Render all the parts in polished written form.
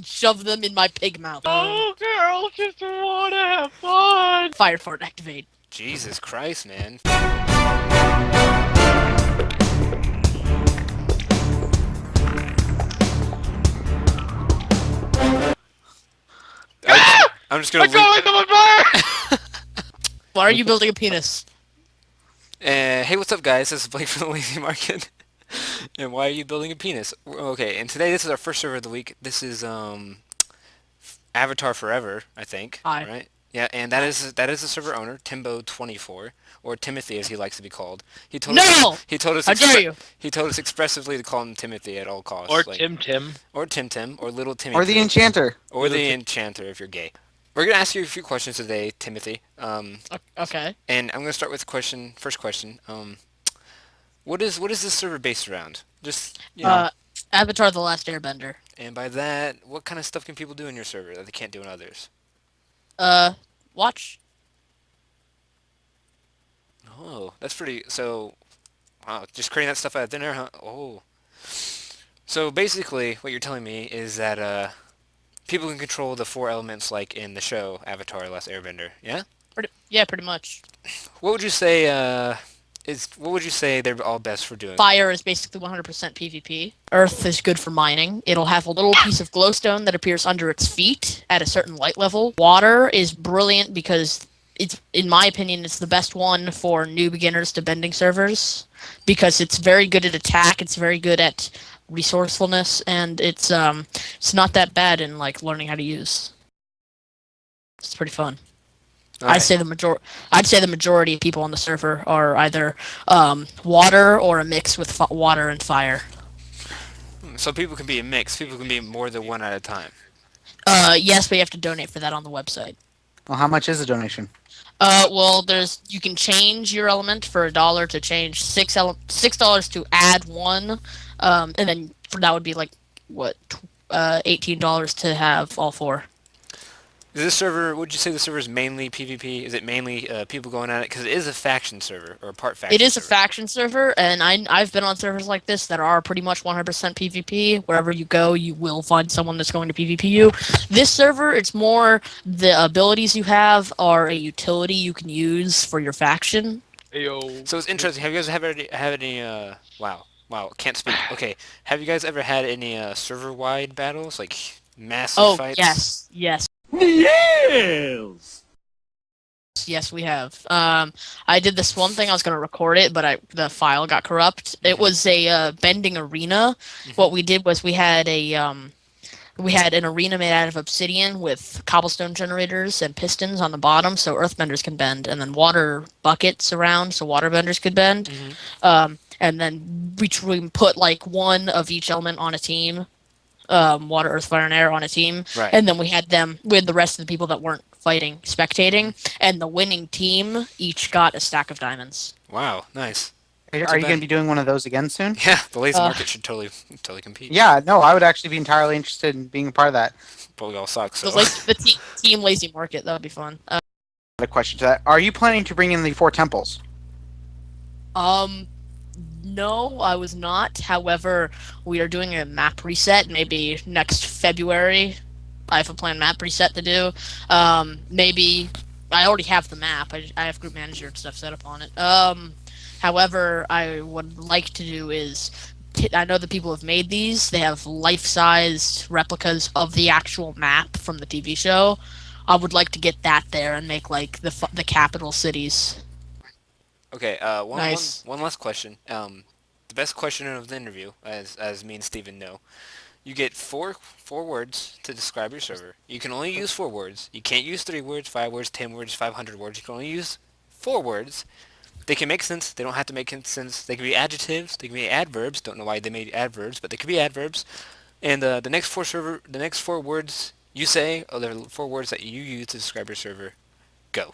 and shove them in my pig mouth. Oh, girls just wanna have fun. Fire fart activate. Jesus Christ, man. I'm just gonna I got myself on fire! Why are you building a penis? Hey, what's up, guys? This is Blake from the Lazy Market. And why are you building a penis? Okay, and today this is our first server of the week. This is Avatar Forever, I think. Hi. Right? Yeah, and that is the server owner, Timbo24, or Timothy as he likes to be called. No! He told us How dare you? he told us expressively to call him Timothy at all costs. Or Like, Tim Tim. or Tim Tim, or Little Timmy Or the Poo, Enchanter. or the Enchanter if you're gay. We're gonna ask you a few questions today, Timothy. Okay. And I'm gonna start with first question. What is this server based around? Just Avatar: The Last Airbender. and by that, what kind of stuff can people do in your server that they can't do in others? Uh, watch. Oh, that's pretty. So, wow, just creating that stuff out of thin air, huh? Oh, so basically, what you're telling me is that people can control the four elements like in the show Avatar: The Last Airbender. Yeah. Yeah, pretty much. What would you say? What would you say they're all best for doing? Fire is basically 100% PvP. Earth is good for mining. It'll have a little piece of glowstone that appears under its feet at a certain light level. Water is brilliant because it's, in my opinion, it's the best one for new beginners to bending servers because it's very good at attack. It's very good at resourcefulness, and it's not that bad in like learning how to use. It's pretty fun. All right. I'd say the majority of people on the server are either water or a mix with water and fire. So people can be a mix. People can be more than one at a time. Yes, but you have to donate for that on the website. Well, how much is a donation? Well, you can change your element for $1 to change $6 to add one, and then that would be like what $18 to have all four. Is this server? Would you say the server is mainly PvP? Is it mainly people going at it? Because it is a faction server or a part faction. It is a server. faction server, and I've been on servers like this that are pretty much 100% PvP. Wherever you go, you will find someone that's going to PvP you. This server, it's more the abilities you have are a utility you can use for your faction. Ayo. So it's interesting. Have you guys ever had any? Wow, can't speak. Okay, have you guys ever had any server-wide battles, like massive fights? Yes. Yes! Yes, we have. I did this one thing. I was going to record it, but the file got corrupt. It was a bending arena. What we did was we had an arena made out of obsidian with cobblestone generators and pistons on the bottom, so earthbenders can bend, and then water buckets around, so waterbenders could bend. And then we put like one of each element on a team. Water, earth, fire, and air on a team, Right. and then we had them with the rest of the people that weren't fighting, spectating, and the winning team each got a stack of diamonds. Wow, nice. Are you going to be doing one of those again soon? Yeah, the Lazy Market should totally compete. Yeah, no, I would actually be entirely interested in being a part of that. But we all suck, so. So like the team Lazy Market, that would be fun. A question to that: are you planning to bring in the 4 temples? No, I was not. However, we are doing a map reset maybe next February. I have a planned map reset to do. Maybe I already have the map. I have group manager and stuff set up on it. However, I would like to do is I know the people have made these. They have life-sized replicas of the actual map from the TV show. I would like to get that there and make like the capital cities. Okay, Nice. one last question. The best question of the interview, as me and Steven know. You get four words to describe your server. You can only use 4 words. You can't use 3 words, 5 words, 10 words, 500 words. You can only use 4 words. They can make sense. They don't have to make sense. They can be adjectives. They can be adverbs. Don't know why they made adverbs, but they could be adverbs. And the next 4 words you say, or the 4 words that you use to describe your server, go.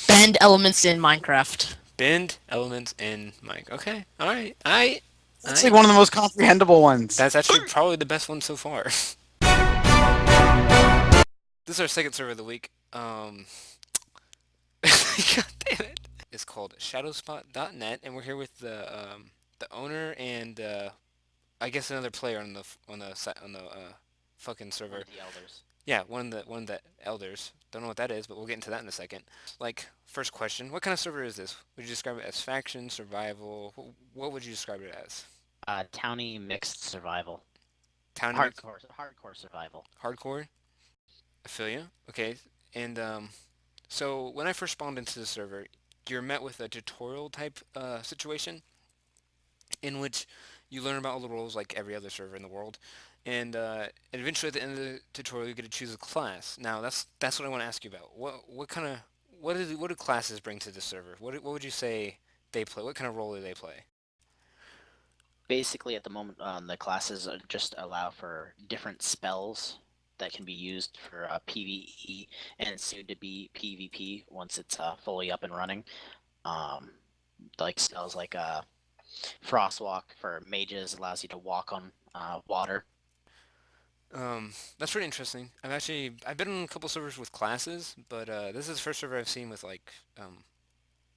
Bend elements in Minecraft. Bend elements in Mike. Okay, all right. That's like one of the most comprehensible ones. That's actually probably the best one so far. This is our second server of the week. God damn it! It's called shadowspot.net, and we're here with the owner and I guess another player on the fucking One server. of the elders. Yeah, one of the elders. Don't know what that is, but we'll get into that in a second. Like, first question, what kind of server is this? Would you describe it as faction, survival? What would you describe it as? Towny mixed survival. Town mix, Hardcore survival. hardcore. I feel you. Okay, and so when I first spawned into the server, you're met with a tutorial type situation in which you learn about all the roles like every other server in the world, and eventually at the end of the tutorial you get to choose a class. Now that's what I want to ask you about. What kind of what do classes bring to the server? What would you say they play? What kind of role do they play? Basically, at the moment, the classes just allow for different spells that can be used for PvE and soon to be PvP once it's fully up and running. Um, like spells like Frostwalk for mages allows you to walk on water. That's pretty interesting. I've been on a couple servers with classes, but this is the first server I've seen with like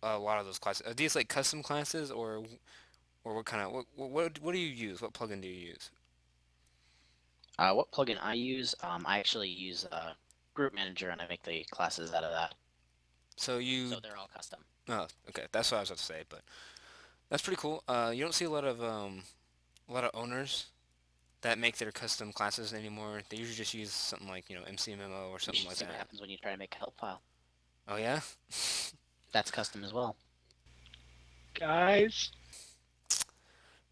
a lot of those classes. Are these like custom classes or what kind of what do you use? What plugin do you use? What plugin I use? I actually use Group Manager and I make the classes out of that. So you So they're all custom. oh okay, that's what I was about to say, but that's pretty cool. You don't see a lot of owners that make their custom classes anymore. They usually just use something like MCMMO or You something should like see what that. happens when you try to make a help file. Oh yeah. That's custom as well. Guys,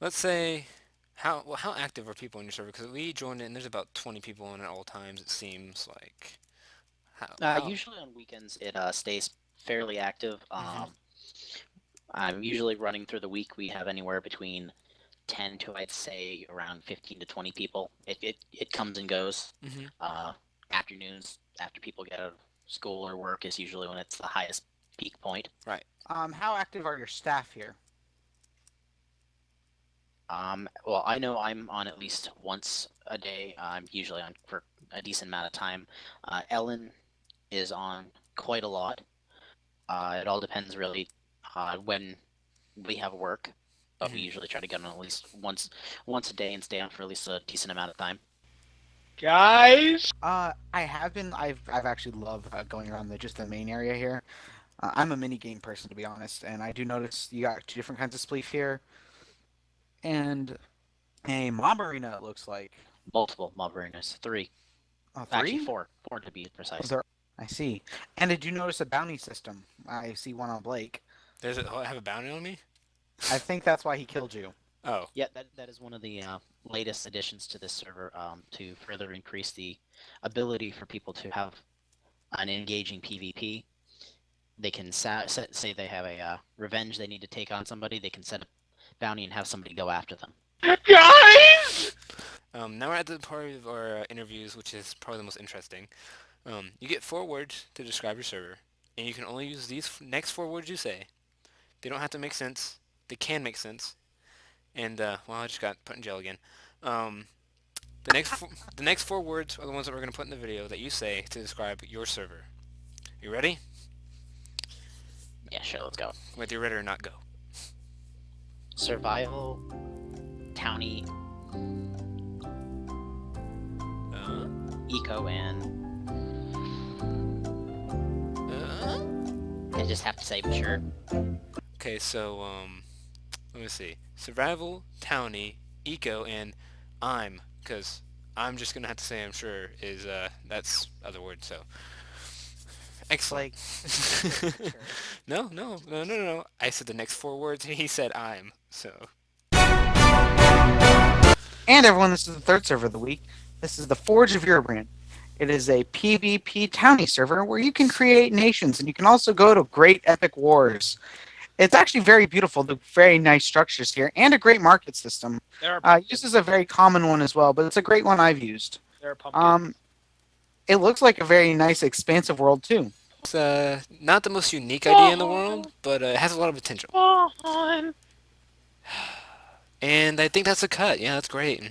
Let's say how active are people in your server? Because we joined it and there's about 20 people in at all times. It seems like how. Usually on weekends it stays fairly active. Hmm. I'm usually running through the week. We have anywhere between 10 to I'd say around 15 to 20 people. It comes and goes. Hmm. Uh, Afternoons after people get out of school or work is usually when it's the highest peak point. Right. How active are your staff here? Well, I know I'm on at least once a day. I'm usually on for a decent amount of time. Ellen is on quite a lot. It all depends really when we have work, but we Hmm. usually try to get on at least once a day and stay on for at least a decent amount of time. guys, I have been. I've actually loved going around just the main area here. I'm a mini game person to be honest, and I do notice you got two different kinds of spleef here, and a mob arena. It looks like. Multiple mob arenas, three, actually Three? four to be Oh, precise. there. I see. And did you notice a bounty system? I see one on Blake. I have a bounty on me. I think that's why he killed you. Oh. Yeah, that is one of the latest additions to this server to further increase the ability for people to have an engaging PvP. They can say they have a revenge they need to take on somebody. They can set a bounty and have somebody go after them. guys, Now we're at the part of our interviews, which is probably the most interesting. You get 4 words to describe your server, and you can only use these next 4 words you say. They don't have to make sense. They can make sense. And well, I just got put in jail again. Um, the next 4 words are the ones that we're gonna put in the video that you say to describe your server. You ready? Yeah, sure, let's go. Whether you're ready or not, go. Survival, towny, Uh, eco, and I just have to say sure. okay, so let me see. Survival, towny, eco, and because I'm just gonna have to say I'm sure is that's other words. So excellent. Like, sure. No. I said the next 4 words, and he said I'm. So And everyone, this is the third server of the week. This is the Forge of Eurobrand. It is a PvP townie server where you can create nations and you can also go to great epic wars. It's actually very beautiful, the very nice structures here, and a great market system. there are pumpkins. This is a very common one as well, but it's a great one I've used. There are pumpkins. It looks like a very nice, expansive world too. it's not the most unique idea in the world, but it has a lot of potential. Fun. And I think that's a cut. Yeah, that's great.